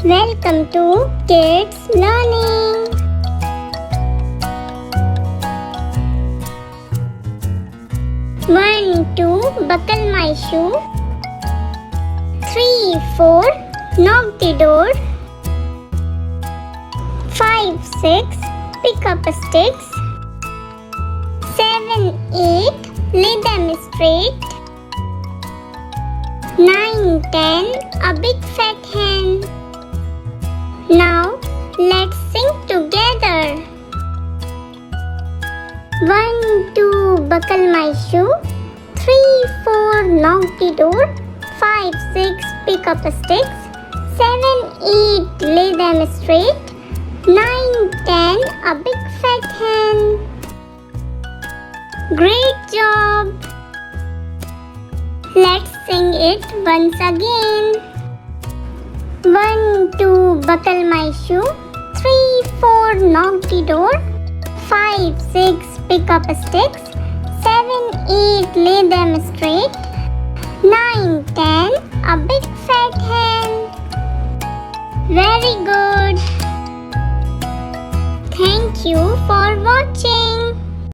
Welcome to Kids Learning. One, two, buckle my shoe. 3, 4, knock the door. 5, 6, pick up sticks. 7, 8, lay them straight. 9, 10, a big fat hen. Now let's sing together. 1, 2, buckle my shoe. 3, 4, knock the door. 5, 6, pick up sticks. 7, 8, lay them straight. 9, 10, a big fat hen. Great job! Let's sing it once again. 1, 2, buckle my shoe. 3, 4, knock the door. 5, 6, pick up sticks. 7, 8, lay them straight. 9, 10, a big fat hen. Very good. Thank you for watching.